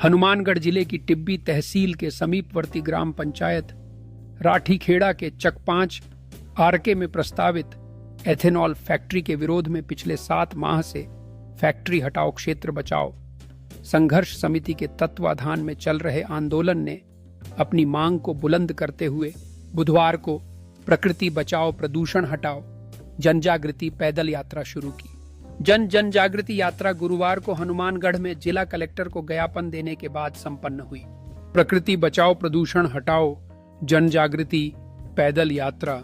हनुमानगढ़ जिले की टिब्बी तहसील के समीपवर्ती ग्राम पंचायत राठीखेड़ा के चक 5 आरके में प्रस्तावित एथेनॉल फैक्ट्री के विरोध में पिछले 7 माह से फैक्ट्री हटाओ क्षेत्र बचाओ संघर्ष समिति के तत्वाधान में चल रहे आंदोलन ने अपनी मांग को बुलंद करते हुए बुधवार को प्रकृति बचाओ प्रदूषण हटाओ जनजागृति पैदल यात्रा शुरू की। जन जागृति यात्रा गुरुवार को हनुमानगढ़ में जिला कलेक्टर को ज्ञापन देने के बाद संपन्न हुई। प्रकृति बचाओ प्रदूषण हटाओ जन जागृति पैदल यात्रा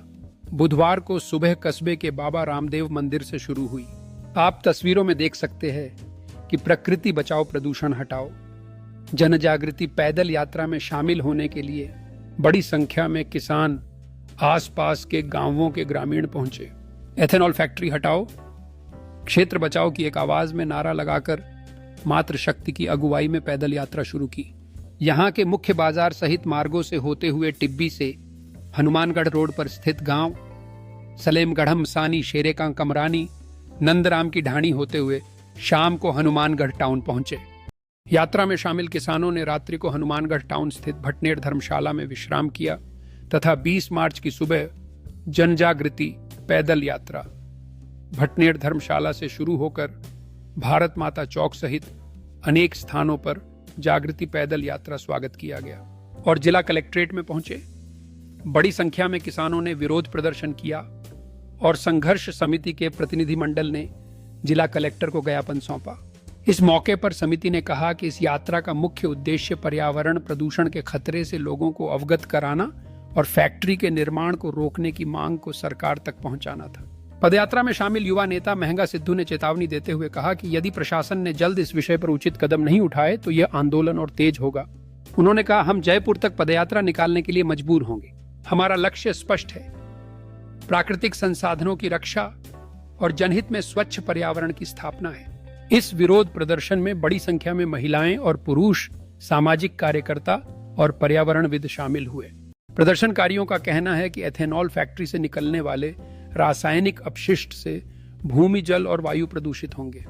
बुधवार को सुबह कस्बे के बाबा रामदेव मंदिर से शुरू हुई। आप तस्वीरों में देख सकते हैं कि प्रकृति बचाओ प्रदूषण हटाओ जन जागृति पैदल यात्रा में शामिल होने के लिए बड़ी संख्या में किसान आसपास के गांवों के ग्रामीण पहुंचे। एथेनॉल फैक्ट्री हटाओ क्षेत्र बचाओ की एक आवाज में नारा लगाकर मातृशक्ति की अगुवाई में पैदल यात्रा शुरू की। यहां के मुख्य बाजार सहित मार्गों से होते हुए टिब्बी से हनुमानगढ़ रोड पर स्थित गांव सलेमगढ़म सानी शेरेका कमरानी नंदराम की ढाणी होते हुए शाम को हनुमानगढ़ टाउन पहुंचे। यात्रा में शामिल किसानों ने रात्रि को हनुमानगढ़ टाउन स्थित भटनेर धर्मशाला में विश्राम किया तथा 20 मार्च की सुबह जनजागृति पैदल यात्रा भटनेर धर्मशाला से शुरू होकर भारत माता चौक सहित अनेक स्थानों पर जागृति पैदल यात्रा स्वागत किया गया और जिला कलेक्ट्रेट में पहुंचे। बड़ी संख्या में किसानों ने विरोध प्रदर्शन किया और संघर्ष समिति के प्रतिनिधिमंडल ने जिला कलेक्टर को ज्ञापन सौंपा। इस मौके पर समिति ने कहा कि इस यात्रा का मुख्य उद्देश्य पर्यावरण प्रदूषण के खतरे से लोगों को अवगत कराना और फैक्ट्री के निर्माण को रोकने की मांग को सरकार तक पहुंचाना था। पदयात्रा में शामिल युवा नेता महंगा सिद्धू ने चेतावनी देते हुए कहा कि यदि प्रशासन ने जल्द इस विषय पर उचित कदम नहीं उठाए तो यह आंदोलन और तेज होगा। उन्होंने कहा, हम जयपुर तक पदयात्रा निकालने के लिए मजबूर होंगे। हमारा लक्ष्य स्पष्ट है, प्राकृतिक संसाधनों की रक्षा और जनहित में स्वच्छ पर्यावरण की स्थापना है। इस विरोध प्रदर्शन में बड़ी संख्या में महिलाएं और पुरुष सामाजिक कार्यकर्ता और पर्यावरणविद शामिल हुए। प्रदर्शनकारियों का कहना है कि एथेनॉल फैक्ट्री से निकलने वाले रासायनिक अपशिष्ट से भूमि जल और वायु प्रदूषित होंगे,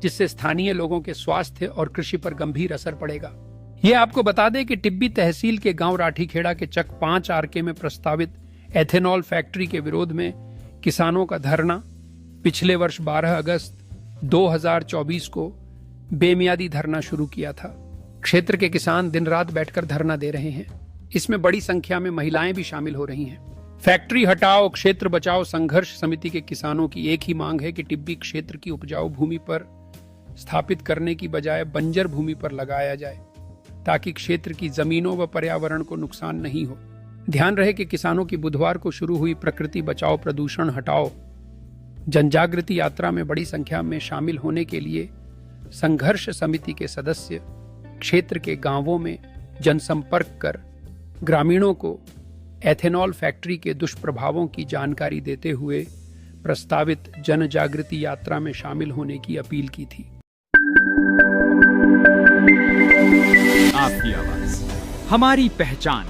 जिससे स्थानीय लोगों के स्वास्थ्य और कृषि पर गंभीर असर पड़ेगा। ये आपको बता दें कि टिब्बी तहसील के गांव राठीखेड़ा के चक 5 आरके में प्रस्तावित एथेनॉल फैक्ट्री के विरोध में किसानों का धरना पिछले वर्ष 12 अगस्त 2024 को बेमियादी धरना शुरू किया था। क्षेत्र के किसान दिन रात बैठकर धरना दे रहे हैं। इसमें बड़ी संख्या में महिलाएं भी शामिल हो रही हैं। फैक्ट्री हटाओ क्षेत्र बचाओ संघर्ष समिति के किसानों की एक ही मांग है कि टिब्बी क्षेत्र की उपजाऊ भूमि पर स्थापित करने की बजाय बंजर भूमि पर लगाया जाए ताकि क्षेत्र की जमीनों व पर्यावरण को नुकसान नहीं हो। ध्यान रहे कि किसानों की बुधवार को शुरू हुई प्रकृति बचाओ प्रदूषण हटाओ जनजागृति यात्रा में बड़ी संख्या में शामिल होने के लिए संघर्ष समिति के सदस्य क्षेत्र के गांवों में जनसंपर्क कर ग्रामीणों को एथेनॉल फैक्ट्री के दुष्प्रभावों की जानकारी देते हुए प्रस्तावित जन जागृति यात्रा में शामिल होने की अपील की थी। आपकी आवाज हमारी पहचान।